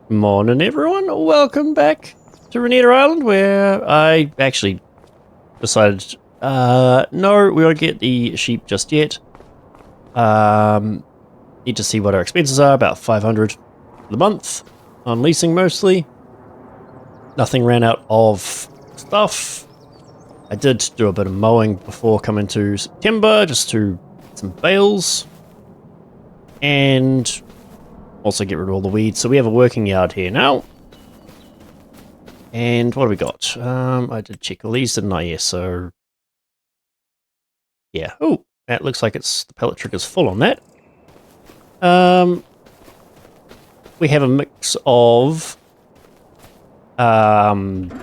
Morning everyone, welcome back to Renita Island, where I actually decided, no, we won't get the sheep just yet. Need to see what our expenses are, about 500 for the month, on leasing mostly. Nothing ran out of stuff. I did do a bit of mowing before coming to September, just to get some bales. And also get rid of all the weeds. So we have a working yard here now. And what have we got? I did check all these, didn't I? Yes, so... yeah. Oh, that looks like it's... the pellet trigger's full on that. We have a mix of... pellet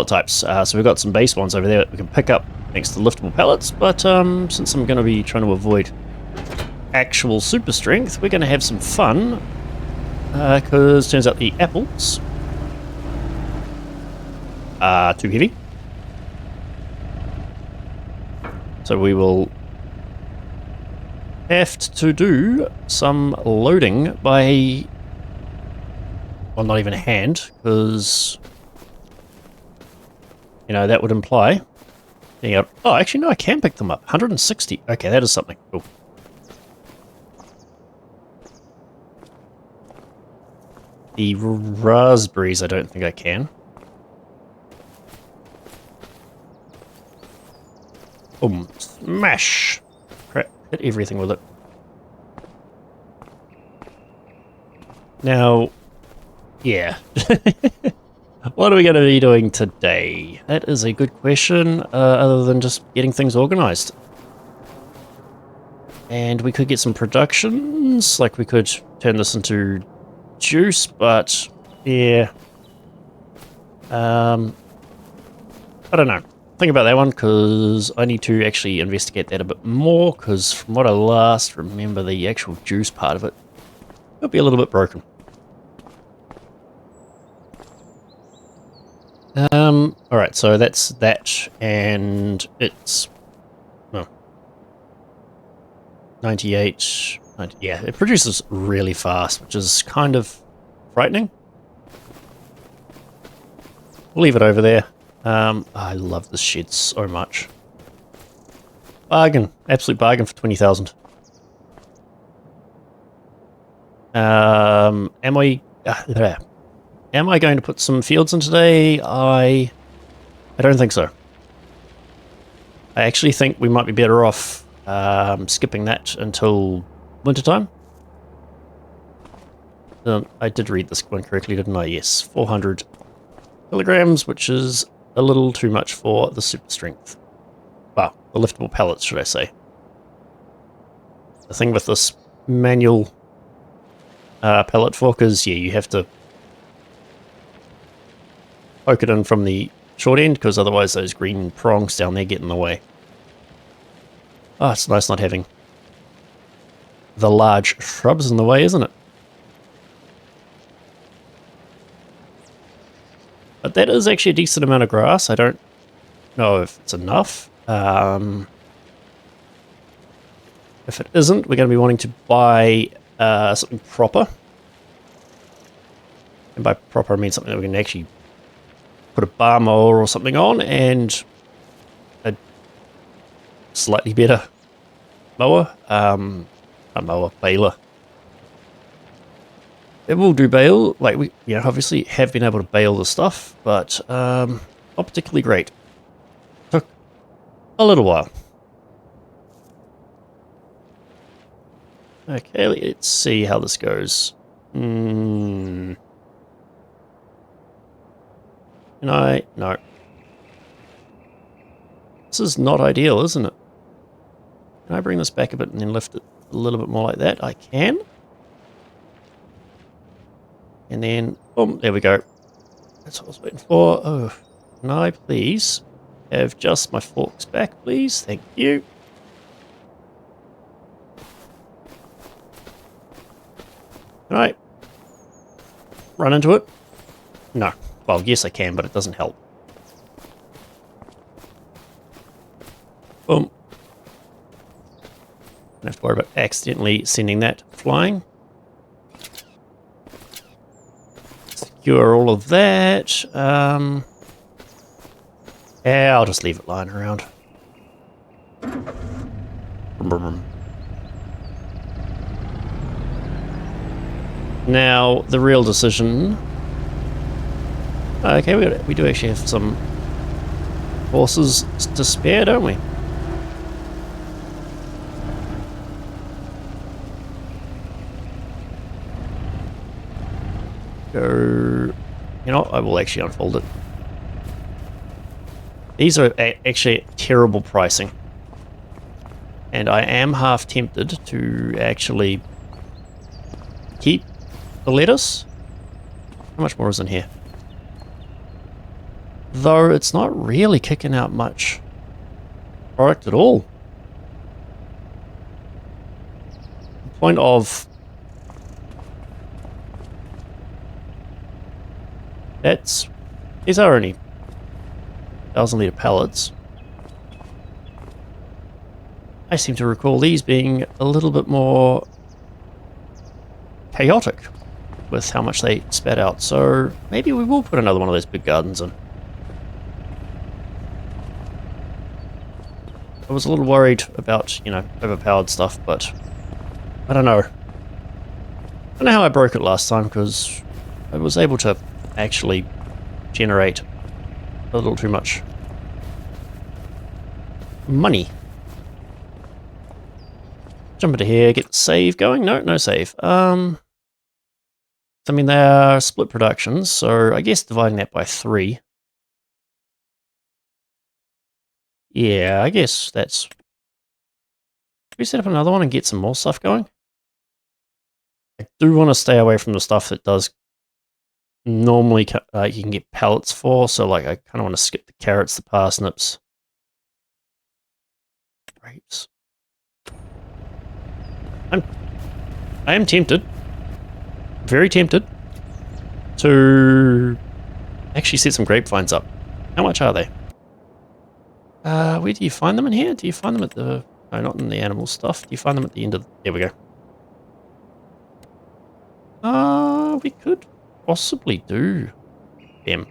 types. So we've got some base ones over there that we can pick up thanks to liftable pellets. But since I'm going to be trying to avoid actual super strength, we're going to have some fun, because turns out the apples are too heavy, so we will have to do some loading by, well, not even hand, because you know that would imply being able, oh, actually no, I can pick them up. 160. Okay, that is something cool. The raspberries, I don't think I can. Boom. Smash! Crap, hit everything with it. Now, yeah. What are we going to be doing today? That is a good question, other than just getting things organized. And we could get some productions, like we could turn this into juice, but yeah, I don't know. Think about that one, because I need to actually investigate that a bit more, because from what I last remember, the actual juice part of it could be a little bit broken. Alright, so that's that, and it's, well, 98, yeah, it produces really fast, which is kind of frightening. We'll leave it over there. I love this shed so much. Bargain. Absolute bargain for 20,000. Am I going to put some fields in today? I don't think so. I actually think we might be better off skipping that until wintertime. I did read this one correctly, didn't I? Yes, 400 kilograms, which is a little too much for the super strength. Well, the liftable pallets, should I say. The thing with this manual pellet fork is, yeah, you have to poke it in from the short end, because otherwise those green prongs down there get in the way. Oh, it's nice not having the large shrubs in the way, isn't it? But that is actually a decent amount of grass. I don't know if it's enough. If it isn't, we're going to be wanting to buy something proper. And by proper, I mean something that we can actually put a bar mower or something on, and a slightly better mower. A mower, baler. It will do bale, like we, you know, obviously have been able to bale the stuff, but not particularly great. Took a little while. Okay, let's see how this goes. Can I? No. This is not ideal, isn't it? Can I bring this back a bit and then lift it a little bit more like that? I can. And then, boom, there we go. That's what I was waiting for. Oh, can I please have just my forks back, please? Thank you. All right. Run into it? No. Well, yes I can, but it doesn't help. Boom. Don't have to worry about accidentally sending that flying. secure all of that. Yeah, I'll just leave it lying around. Now, the real decision... Okay, we do actually have some horses to spare, don't we? Go... You know, I will actually unfold it. These are actually terrible pricing. And I am half tempted to actually keep the lettuce. How much more is in here? Though it's not really kicking out much product at all. The point of... These are only 1,000 litre pallets. I seem to recall these being a little bit more chaotic with how much they spat out, so maybe we will put another one of those big gardens in. I was a little worried about, you know, overpowered stuff, but I don't know. I don't know how I broke it last time, because I was able to actually generate a little too much money. Jump into here, get the save going. No save. I mean, they are split productions, so I guess dividing that by 3. Yeah, I guess that's... Should we set up another one and get some more stuff going? I do want to stay away from the stuff that does normally you can get pallets for, so like I kind of want to skip the carrots, the parsnips. Grapes. I am tempted, very tempted, to actually set some grapevines up. How much are they? Where do you find them in here? Do you find them at the... No, not in the animal stuff. Do you find them at the end of... There we go. We could possibly do them.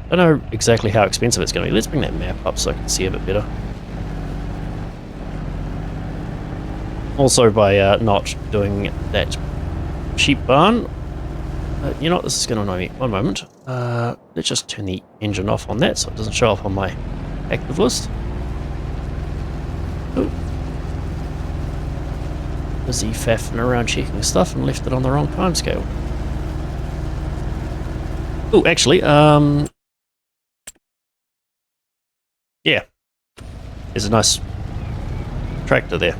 I don't know exactly how expensive it's going to be. Let's bring that map up so I can see a bit better. Also, by not doing that sheep barn, you know what, this is going to annoy me. One moment. Let's just turn the engine off on that so it doesn't show up on my active list. Ooh. Busy faffing around checking stuff and left it on the wrong timescale. Oh, actually, yeah. There's a nice tractor there.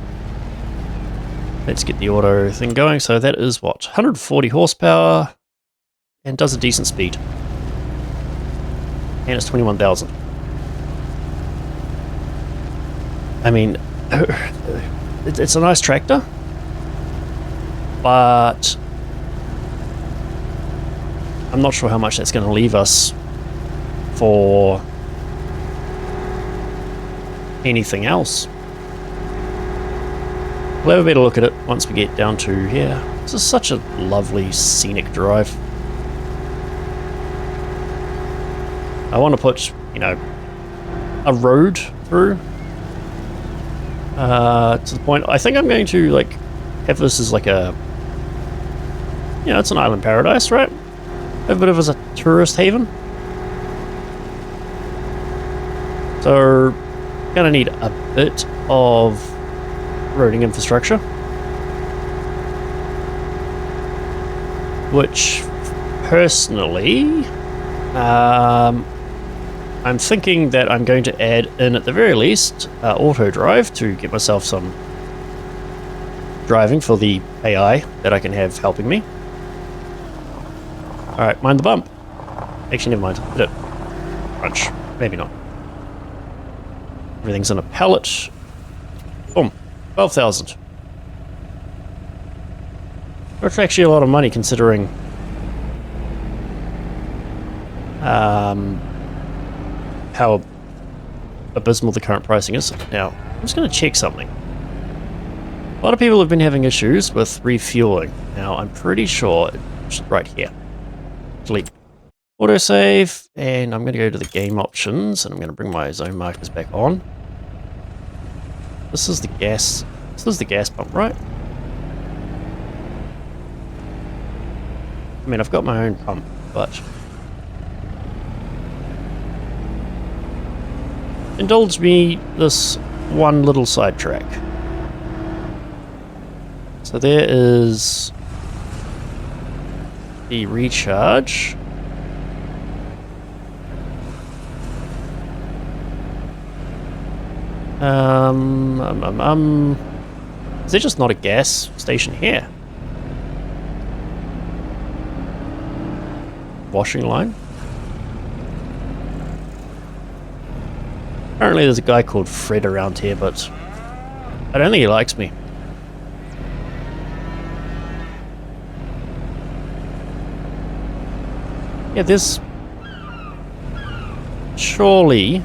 Let's get the auto thing going. So that is what? 140 horsepower and does a decent speed. And it's 21,000. I mean, it's a nice tractor, but I'm not sure how much that's going to leave us for anything else. We'll have a better look at it once we get down to here. This is such a lovely scenic drive. I want to put, you know, a road through. To the point, I think I'm going to, like, have this as like a... You know, it's an island paradise, right? Have a bit of as a tourist haven. So, gonna need a bit of roading infrastructure, which personally I'm thinking that I'm going to add in at the very least auto drive to get myself some driving for the AI that I can have helping me. Alright, mind the bump. Actually, never mind. Hit it. Crunch. Maybe not. Everything's in a pallet. Boom. 12,000. That's actually a lot of money considering how abysmal the current pricing is. Now, I'm just going to check something. A lot of people have been having issues with refueling. Now, I'm pretty sure it's right here. Actually, Autosave, and I'm going to go to the game options, and I'm going to bring my zone markers back on. This is the gas. This is the gas pump, right? I mean, I've got my own pump, but indulge me this one little sidetrack. So there is the recharge. Is there just not a gas station here? Washing line? Apparently there's a guy called Fred around here, but I don't think he likes me. Yeah, there's... surely...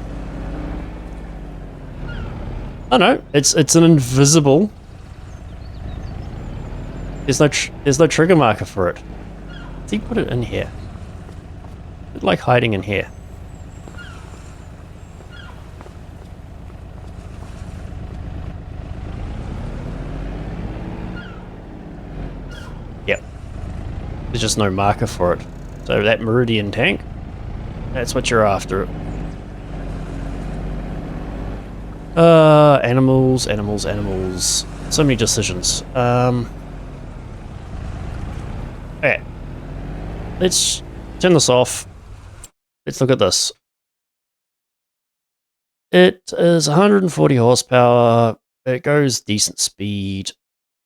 Oh no, it's an invisible... There's no trigger marker for it. Did he put it in here? It's like hiding in here. Yep. There's just no marker for it. So that Meridian tank, that's what you're after. Animals. So many decisions. Okay. Let's turn this off. Let's look at this. It is 140 horsepower. It goes decent speed.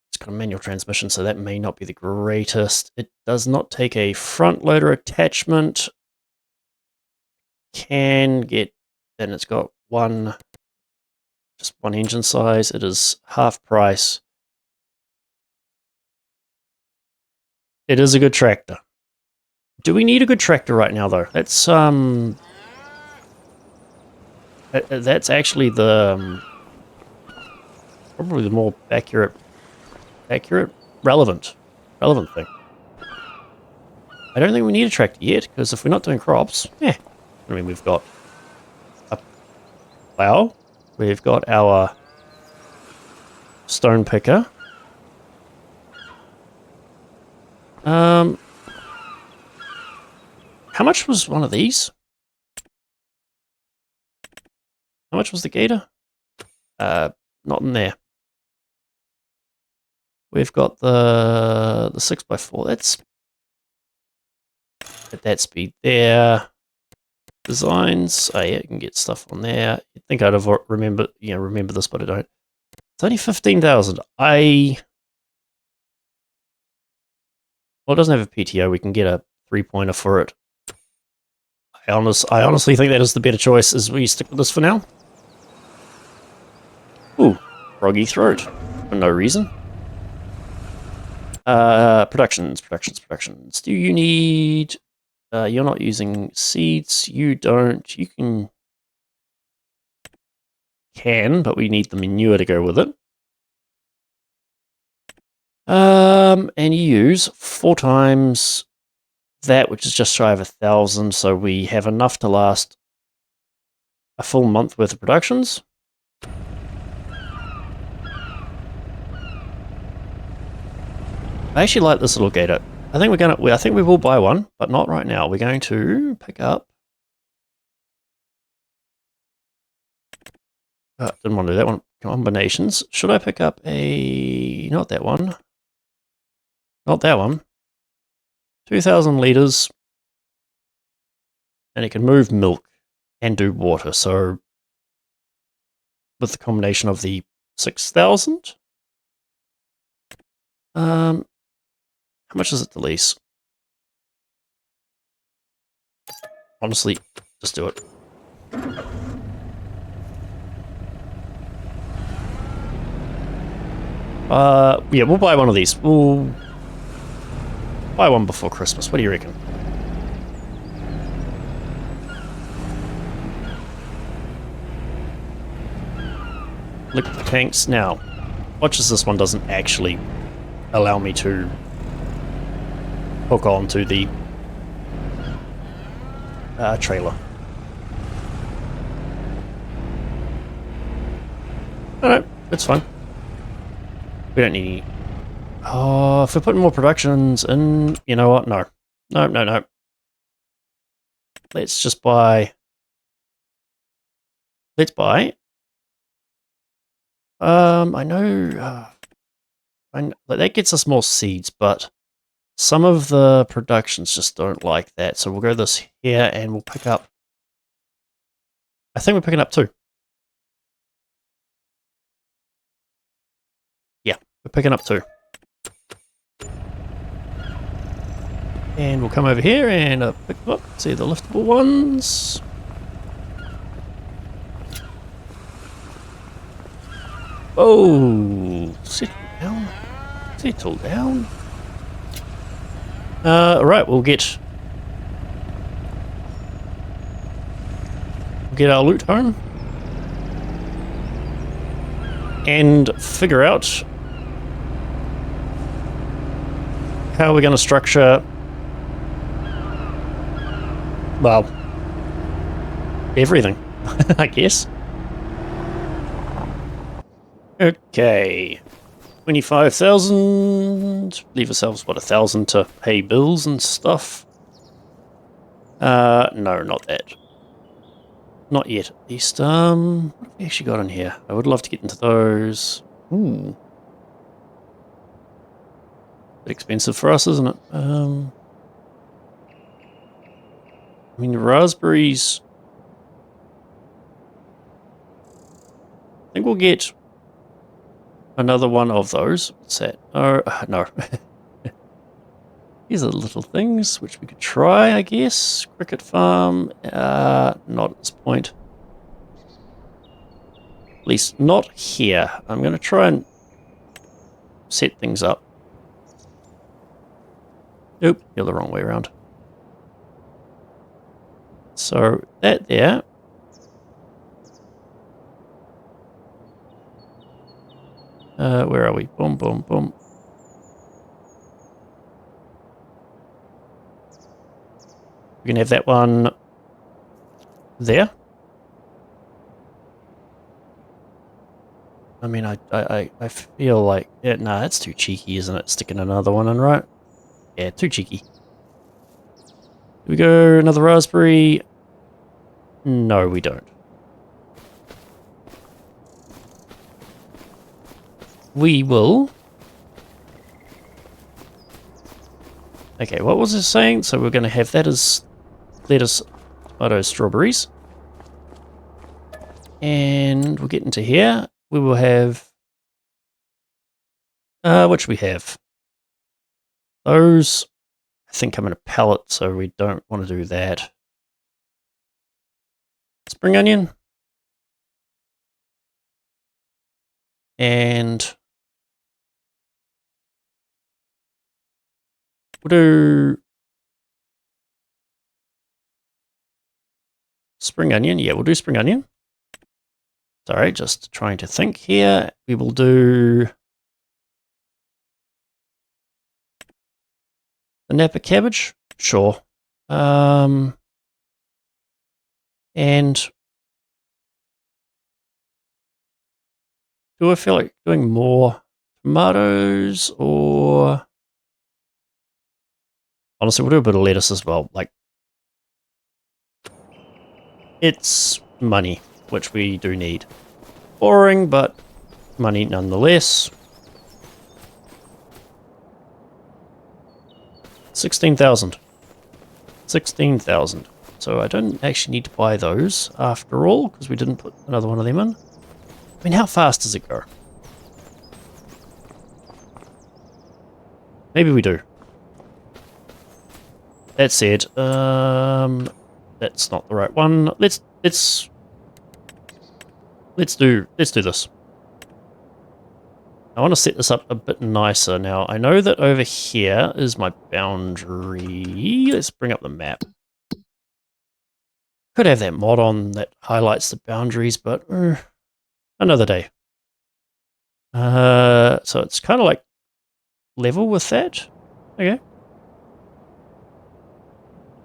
It's got a manual transmission, so that may not be the greatest. It does not take a front loader attachment. Can get, and it's got just one engine size. It is half price. It is a good tractor. Do we need a good tractor right now, though? That's actually the probably the more accurate, relevant thing. I don't think we need a tractor yet, because if we're not doing crops, yeah. I mean, we've got a plow, we've got our stone picker. How much was one of these? How much was the gator? Not in there. We've got the 6x4. That's at that speed there. Designs. Oh yeah, you can get stuff on there. You'd think I'd have remember this, but I don't. It's only 15,000. Well, it doesn't have a PTO. We can get a 3-pointer for it. I honestly think that is the better choice, as we stick with this for now. Ooh, froggy throat. For no reason. Productions. Do you need... you're not using seeds. You don't. You can, but we need the manure to go with it. And you use 4 times that, which is just shy of 1,000, so we have enough to last a full month worth of productions. I actually like this little gator. I think we will buy one, but not right now. We're going to pick up. Didn't want to do that one. Combinations. Should I pick up a... not that one. Not that one. 2,000 liters. And it can move milk and do water. So with the combination of the 6,000. How much is it to lease? Honestly, just do it. Yeah, we'll buy one of these. We'll buy one before Christmas. What do you reckon? Look at the tanks. Now, watch as this one doesn't actually allow me to hook on to the trailer. Alright, that's fine. We don't need any... Oh, if we're putting more productions in... You know what? No. No, no, no. Let's just buy... Let's buy... I know... like, that gets us more seeds, but some of the productions just don't like that. So we'll go this here and we'll pick up... I think we're picking up 2. Yeah, we're picking up 2. And we'll come over here and pick them up. See the liftable ones. Oh, settle down. Settle down. Right, we'll get our loot home and figure out how we're going to structure, well, everything, I guess. Okay, 25,000. Leave ourselves, what, 1,000 to pay bills and stuff. No, not that. Not yet, at least. What have we actually got in here? I would love to get into those. Ooh. Bit expensive for us, isn't it? I mean, the raspberries... I think we'll get another one of those. What's that? Oh, no. These are the little things which we could try, I guess. Cricket farm. Not at this point. At least not here. I'm going to try and set things up. Nope, you're the wrong way around. So, that there. Where are we? Boom, boom, boom. We can have that one there. I mean, I feel like... Yeah, nah, that's too cheeky, isn't it? Sticking another one in, right? Yeah, too cheeky. Do we go another raspberry? No, we don't. We will... Okay, what was it saying? So we're going to have that as lettuce, tomatoes, strawberries. And we'll get into here. We will have... what should we have? Those, I think, come in a pallet, so we don't want to do that. Spring onion. And... we'll do... spring onion. Yeah, we'll do spring onion. Sorry, just trying to think here. We will do... the Napa cabbage? Sure. And... do I feel like doing more tomatoes, or... honestly, we'll do a bit of lettuce as well. Like, it's money, which we do need. Boring, but money nonetheless. 16,000. 16,000. So I don't actually need to buy those after all, because we didn't put another one of them in. I mean, how fast does it go? Maybe we do. That said, that's not the right one. Let's do this. I want to set this up a bit nicer now. I know that over here is my boundary. Let's bring up the map. Could have that mod on that highlights the boundaries, but another day. So it's kind of like level with that. Okay.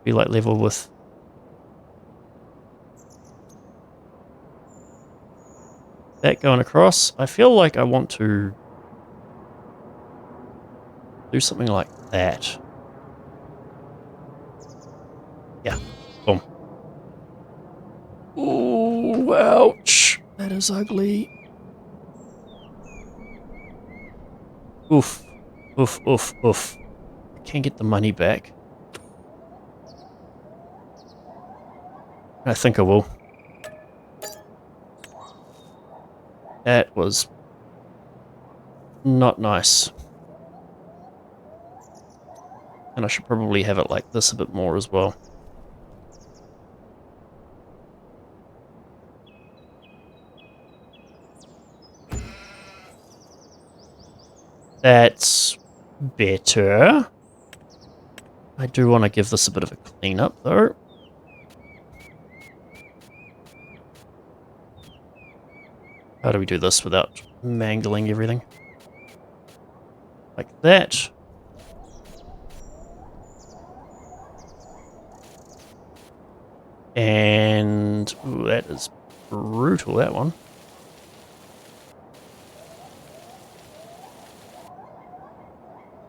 Be like level with That going across. I feel like I want to do something like that. Yeah, boom. Ooh, ouch. That is ugly. Oof. Oof, oof, oof. I can't get the money back. I think I will. That was not nice. And I should probably have it like this a bit more as well. That's better. I do want to give this a bit of a cleanup though. How do we do this without mangling everything? Like that. And ooh, that is brutal, that one.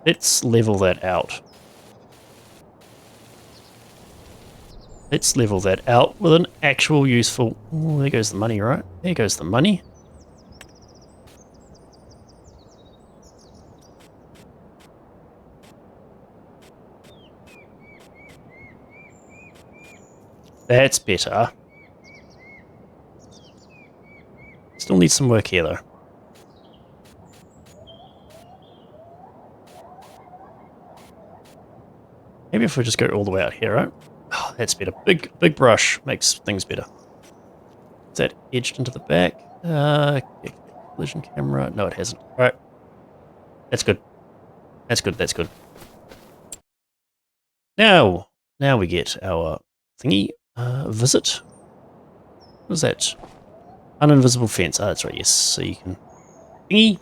Let's level that out. Let's level that out with an actual useful... Ooh, there goes the money, right? There goes the money. That's better. Still needs some work here, though. Maybe if we just go all the way out here, right? Oh, that's better. Big brush makes things better. Is that edged into the back? Collision camera. No, it hasn't. All right. That's good. That's good. That's good. Now we get our thingy. Visit. What is that? Uninvisible fence. Ah, that's right. Yes. So you can thingy.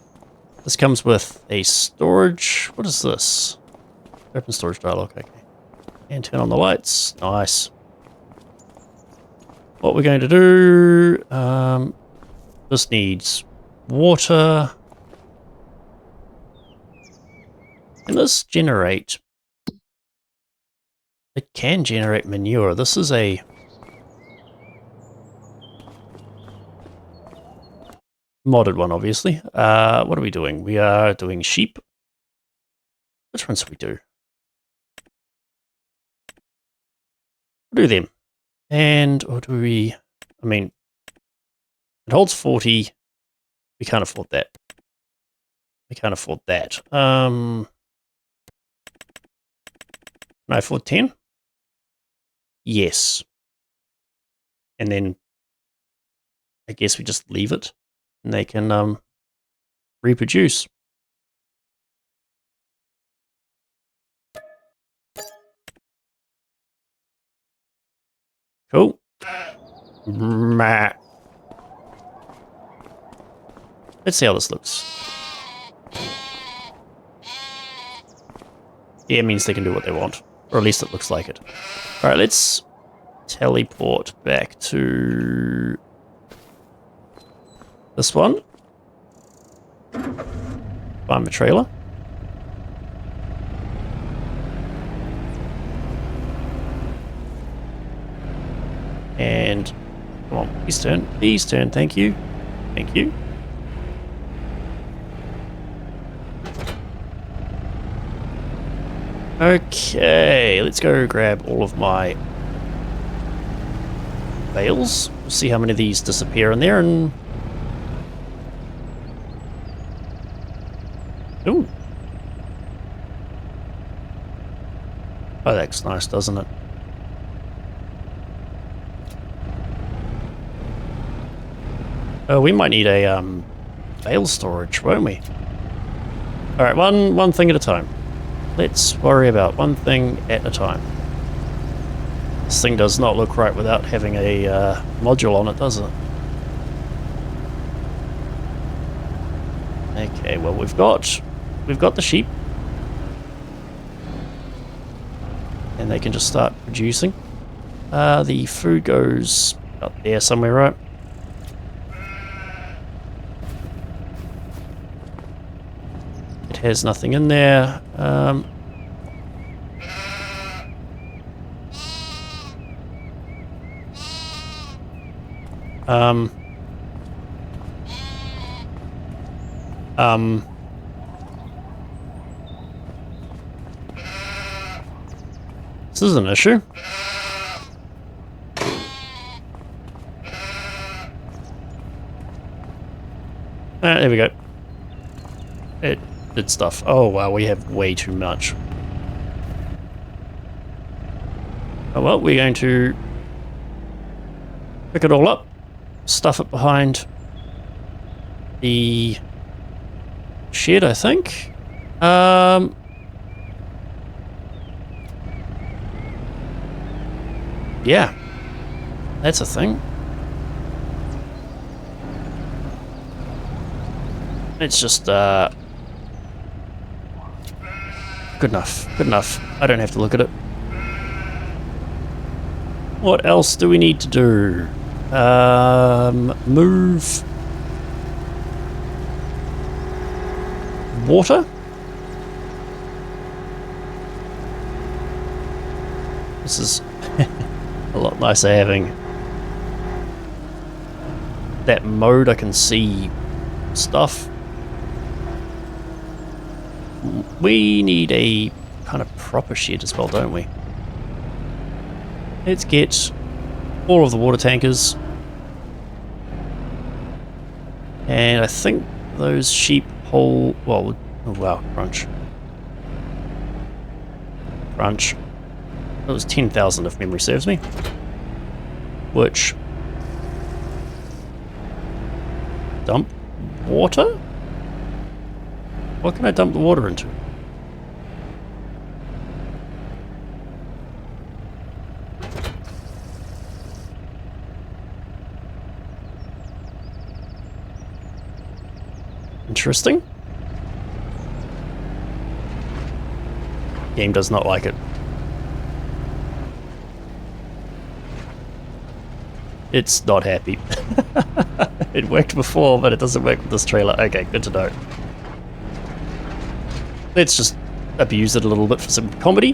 This comes with a storage. What is this? Open storage dialog. Okay. And turn on the lights. Nice. What we're going to do. This needs water. Can this generate? It can generate manure. This is a modded one, obviously. What are we doing? We are doing sheep. Which ones do we do? We'll do them. And, or do we... I mean, it holds 40. We can't afford that. We can't afford that. Can I afford 10? Yes. And then I guess we just leave it and they can reproduce. Cool. Let's see how this looks. Yeah, it means they can do what they want. Or at least it looks like it. Alright, let's teleport back to this one. Find the trailer. And come on, please turn, thank you. Thank you. Okay, let's go grab all of my bales. We'll see how many of these disappear in there and... Ooh. Oh, that looks nice, doesn't it? Oh, we might need a bale storage, won't we? Alright, one thing at a time. Let's worry about one thing at a time. This thing does not look right without having a module on it, does it? Okay, well we've got the sheep. And they can just start producing. The food goes up there somewhere, right? has nothing in there. This is an issue. There we go. It did stuff. Oh wow, we have way too much. Oh well, we're going to pick it all up, stuff it behind the shed, I think. Yeah, that's a thing. It's just, good enough, good enough. I don't have to look at it. What else do we need to do? Move water? This is a lot nicer having that mode. I can see stuff. We need a kind of proper shed as well, don't we? Let's get all of the water tankers. And I think those sheep hole... Well, oh wow, crunch. Crunch. It was 10,000 if memory serves me. Which... Dump water? What can I dump the water into? Interesting. Game does not like it. It's not happy. It worked before, but it doesn't work with this trailer. Okay, good to know. Let's just abuse it a little bit for some comedy.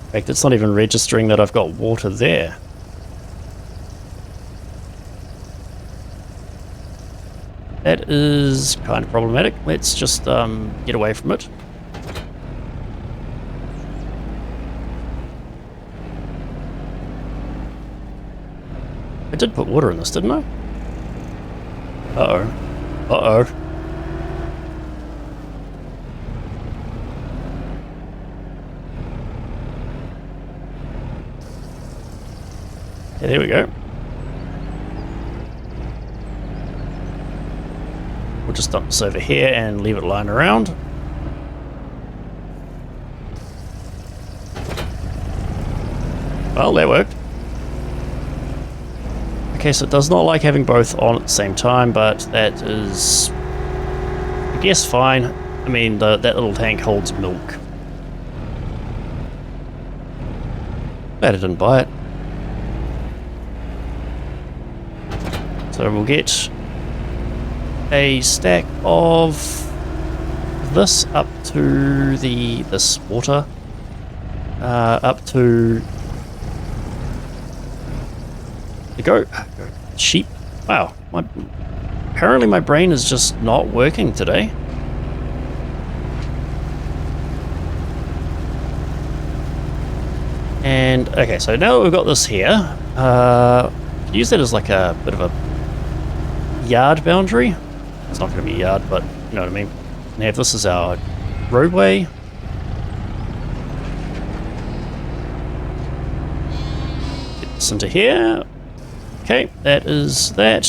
In fact, it's not even registering that I've got water there. That is kind of problematic. Let's just get away from it. I did put water in this, didn't I? Uh-oh. Uh-oh. Yeah, there we go. We'll just dump this over here and leave it lying around. Well, that worked. Okay, so it does not like having both on at the same time, but that is, I guess, fine. I mean, that little tank holds milk. Glad I didn't buy it. So we'll get a stack of this up to this water, up to the goat, sheep. Wow, apparently my brain is just not working today. And okay, so now that we've got this here, use that as like a bit of a yard boundary. It's not going to be a yard, but you know what I mean. And have this as our roadway. Get this into here. Okay, that is that.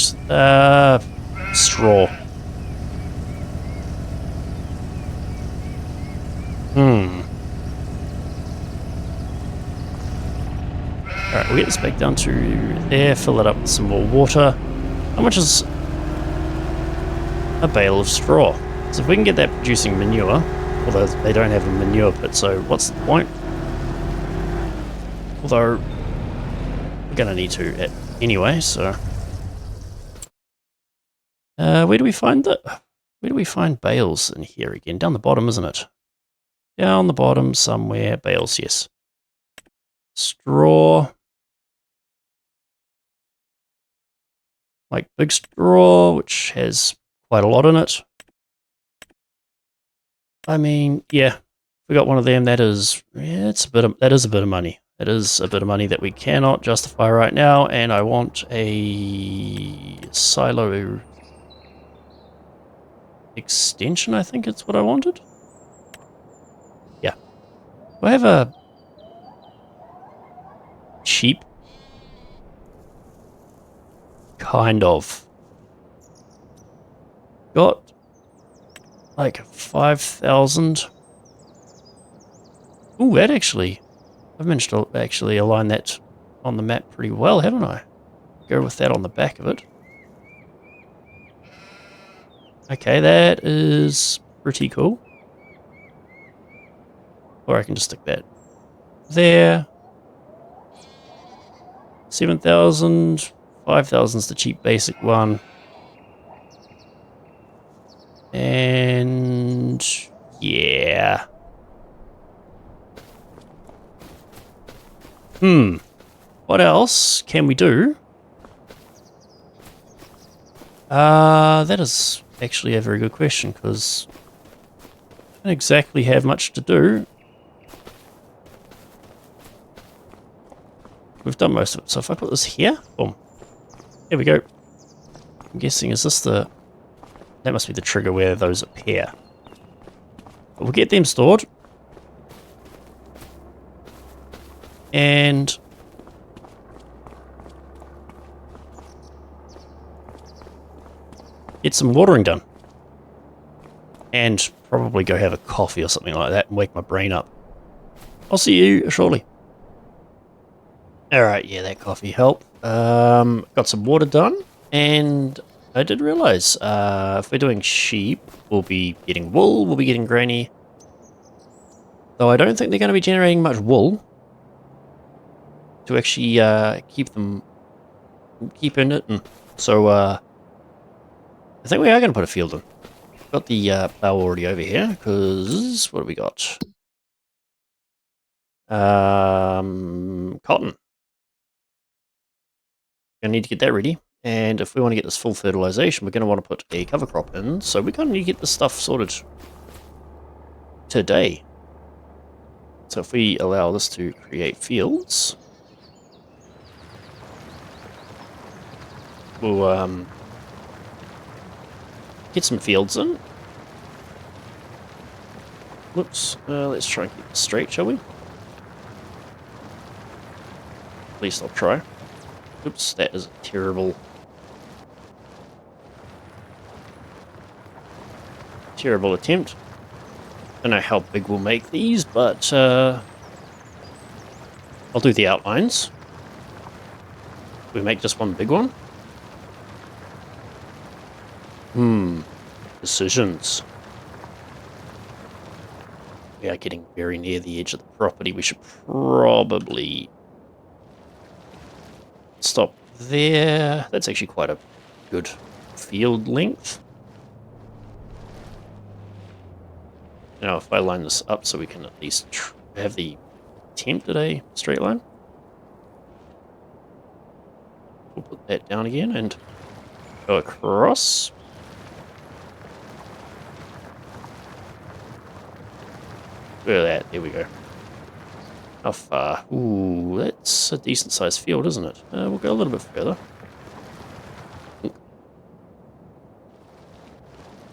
Straw. Alright, we'll get this back down to there, fill it up with some more water. How much is a bale of straw? So if we can get that producing manure, although they don't have a manure pit, so what's the point? Although we're going to need to anyway, so Where do we find bales in here again? Down the bottom, isn't it? Down the bottom somewhere. Bales, yes. Straw. Like big straw, which has quite a lot in it. I mean, yeah, we got one of them. That is, yeah, that is a bit of money. That is a bit of money that we cannot justify right now. And I want a silo extension. I think it's what I wanted. Yeah, do I have a cheap kind of got like 5,000. Ooh, that actually, I've managed to actually align that on the map pretty well, haven't I? Go with that on the back of it. Okay, that is pretty cool. Or I can just stick that there. 7,000, 5,000 is the cheap basic one. And yeah. What else can we do? That is actually a very good question, because I don't exactly have much to do. We've done most of it. So if I put this here, boom. There we go. I'm guessing, is this the... That must be the trigger where those appear. But we'll get them stored. And... get some watering done. And probably go have a coffee or something like that and wake my brain up. I'll see you shortly. Alright, yeah, that coffee helped. Got some water done. And I did realize if we're doing sheep, we'll be getting wool, we'll be getting granny. Though I don't think they're going to be generating much wool to actually keep in it. And so I think we are going to put a field in. Got the plow already over here, because what do we got? Cotton. Gonna need to get that ready. And if we want to get this full fertilization, we're going to want to put a cover crop in. So we're going to need to get this stuff sorted today. So if we allow this to create fields, we'll get some fields in. Whoops. Let's try and keep it straight, shall we? At least I'll try. Oops, that is a terrible attempt. Don't know how big we'll make these, but I'll do the outlines. We make just one big one. Decisions. We are getting very near the edge of the property. We should probably stop there. That's actually quite a good field length. Now, if I line this up so we can at least have the attempt at a straight line. We'll put that down again and go across. Look at that. There we go. How far? Ooh, that's a decent sized field, isn't it? We'll go a little bit further.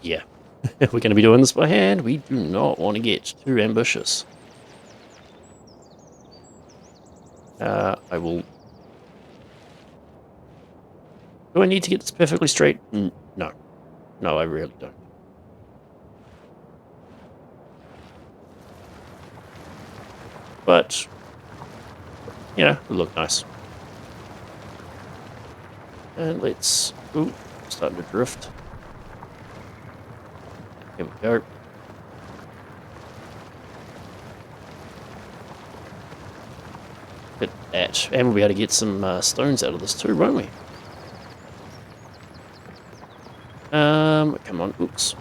Yeah. If we're going to be doing this by hand, we do not want to get too ambitious. I will... Do I need to get this perfectly straight? No. No, I really don't. But, you know, it'll look nice. And let's... Ooh, starting to drift. Here we go. Look at that. And we'll be able to get some stones out of this too, won't we? Come on, oops.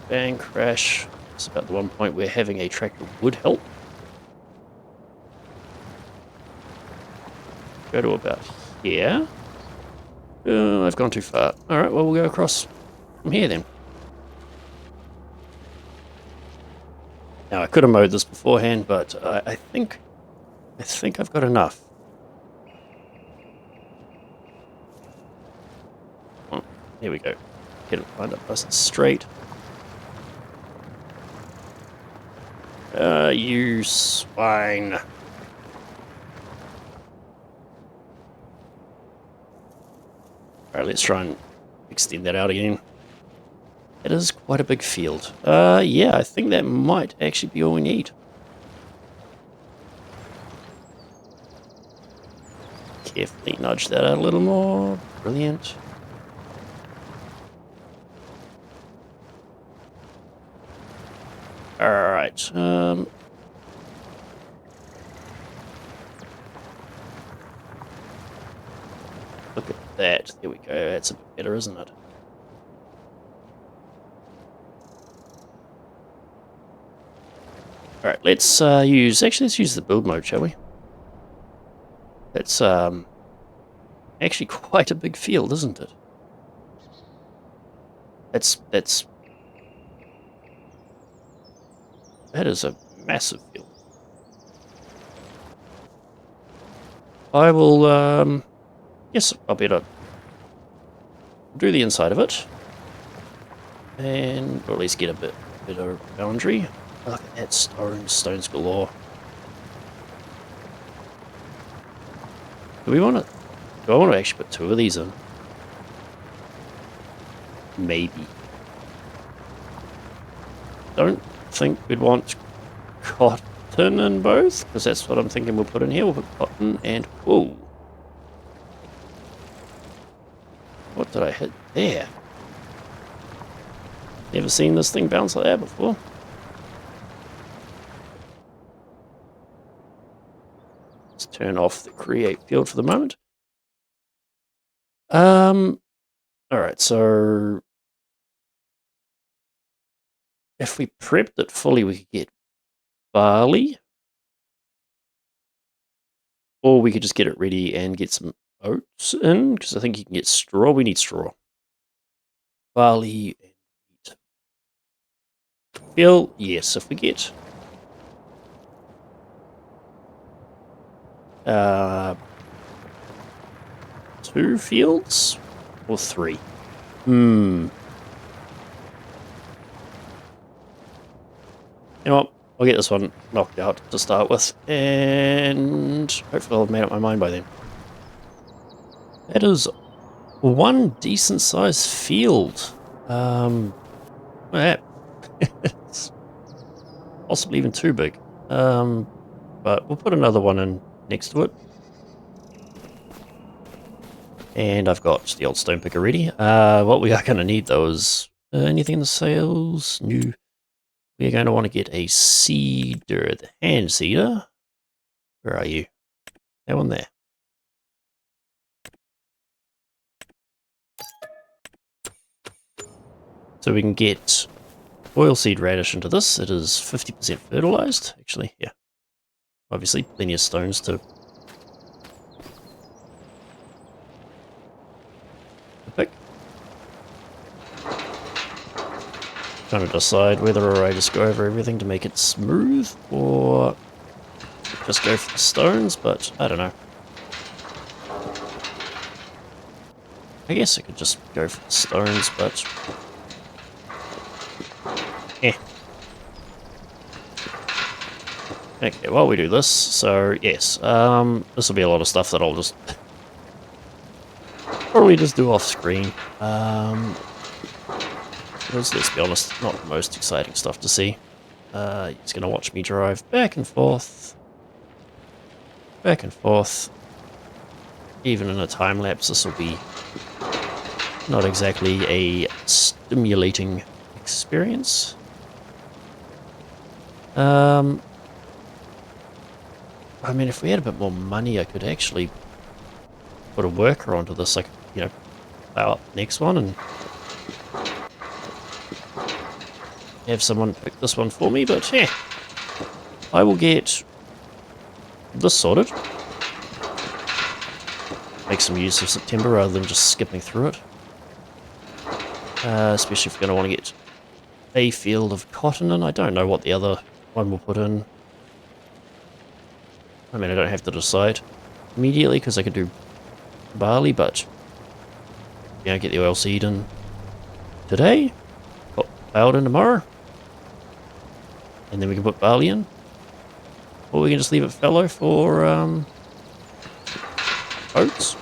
Bang, crash. It's about the one point where having a tractor would help. Go to about here. I've gone too far. Alright, well, we'll go across from here then. Now, I could have mowed this beforehand, but I think I've got enough. Oh, here we go. Get it lined up nice and straight. You swine. Alright, let's try and extend that out again. It is quite a big field. Yeah, I think that might actually be all we need. Carefully nudge that out a little more. Brilliant. Alright, look at that. There we go. That's a bit better, isn't it? Alright, let's use the build mode, shall we? That's actually quite a big field, isn't it? That is a massive field. I will yes, I'll better do the inside of it. And or at least get a bit of boundary. Look at that stones galore. Do I want to actually put 2 of these in? Maybe. Don't think we'd want cotton in both, because that's what I'm thinking we'll put in here. We'll put cotton and... Whoa. What did I hit there? Never seen this thing bounce like that before. Let's turn off the create field for the moment. Alright, so if we prepped it fully, we could get barley. Or we could just get it ready and get some oats in, because I think you can get straw. We need straw. Barley and wheat. Bill, yes, if we get 2 fields or 3. You know what? I'll get this one knocked out to start with, and hopefully I'll have made up my mind by then. That is one decent sized field. It's possibly even too big. But we'll put another one in next to it. And I've got the old stone picker ready. What we are going to need though is anything in the sales? New. We're going to want to get a seeder, the hand seeder. Where are you? That one there. So we can get oilseed radish into this. It is 50% fertilized, actually. Yeah. Obviously, plenty of stones to pick. Trying to decide whether I just go over everything to make it smooth or just go for the stones, but I don't know. I guess I could just go for the stones, but okay, while we do this, so yes, this will be a lot of stuff that I'll just probably just do off screen. Because let's be honest, not the most exciting stuff to see. He's going to watch me drive back and forth. Back and forth. Even in a time lapse, this will be not exactly a stimulating experience. I mean, if we had a bit more money, I could actually put a worker onto this. I could, plow up the next one and have someone pick this one for me, but yeah, I will get this sorted. Make some use of September rather than just skipping through it. Especially if we're going to want to get a field of cotton in. I don't know what the other one will put in. I mean, I don't have to decide immediately because I could do barley, but yeah, get the oilseed in today, put ploughed in tomorrow, and then we can put barley in. Or we can just leave it fallow for oats.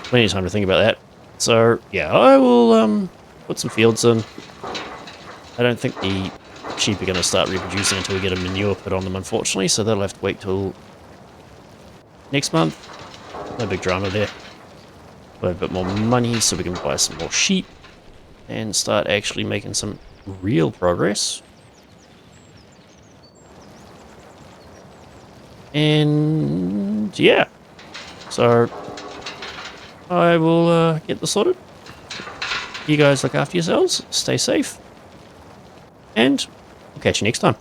Plenty of time to think about that. So yeah, I will put some fields in. I don't think the sheep are going to start reproducing until we get a manure put on them, unfortunately, so they'll have to wait till next month. No big drama there. We'll have a bit more money so we can buy some more sheep and start actually making some real progress. And yeah, so I will get this sorted. You guys look after yourselves, stay safe, and we'll catch you next time.